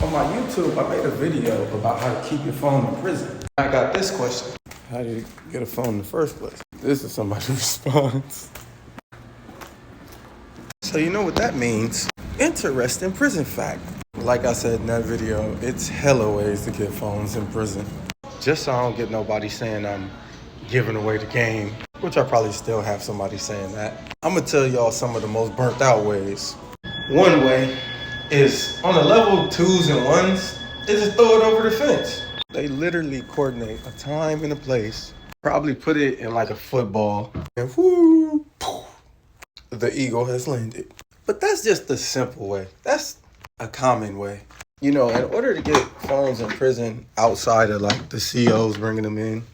On my YouTube, I made a video about how to keep your phone in prison. I got this question. How do you get a phone in the first place? This is somebody's response. So you know what that means. Interesting prison fact. Like I said in that video, it's hella ways to get phones in prison. Just so I don't get nobody saying I'm giving away the game, which I probably still have somebody saying that. I'm gonna tell y'all some of the most burnt out ways. One way is on the level 2s and 1s, is just throw it over the fence. They literally coordinate a time and a place, probably put it in like a football, and whoo, poof, the eagle has landed. But that's just the simple way. That's a common way. You know, in order to get phones in prison outside of like the COs bringing them in,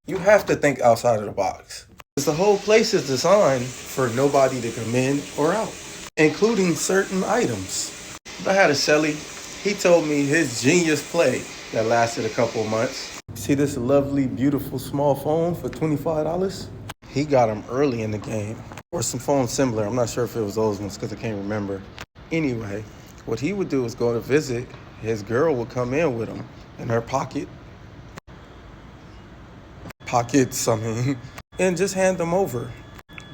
you have to think outside of the box. Because the whole place is designed for nobody to come in or out, including certain items. I had a celly, he told me his genius play that lasted a couple of months. See this lovely, beautiful small phone for $25? He got them early in the game. Or some phones similar, I'm not sure if it was those ones because I can't remember. Anyway, what he would do is go to visit, his girl would come in with him in her pockets, and just hand them over.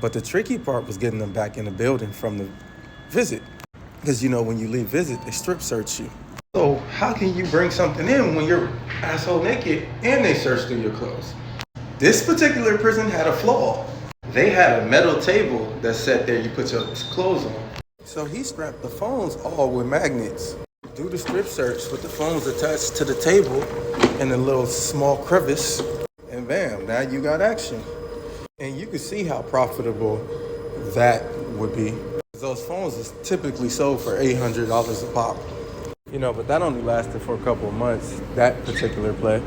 But the tricky part was getting them back in the building from the visit. Because you know, when you leave visit, they strip search you. So how can you bring something in when you're asshole naked and they search through your clothes? This particular prison had a flaw. They had a metal table that sat there, you put your clothes on. So he strapped the phones all with magnets. Do the strip search with the phones attached to the table in a little small crevice. And bam, now you got action. And you can see how profitable that would be. Those phones is typically sold for $800 a pop. You know, but that only lasted for a couple of months, that particular play.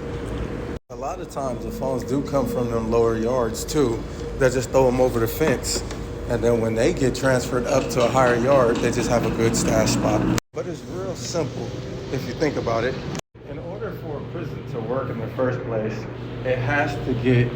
A lot of times the phones do come from them lower yards too. They just throw them over the fence. And then when they get transferred up to a higher yard, they just have a good stash spot. But it's real simple if you think about it. In order for a prison to work in the first place, it has to get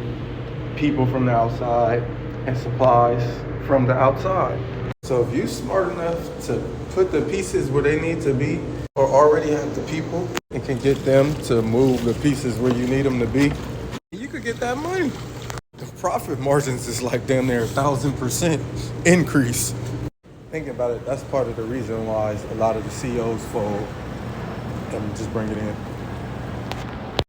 people from the outside and supplies from the outside. So if you're smart enough to put the pieces where they need to be, or already have the people and can get them to move the pieces where you need them to be, you could get that money. The profit margins is like damn near 1,000% increase. Thinking about it, that's part of the reason why a lot of the COs fold. Let me just bring it in.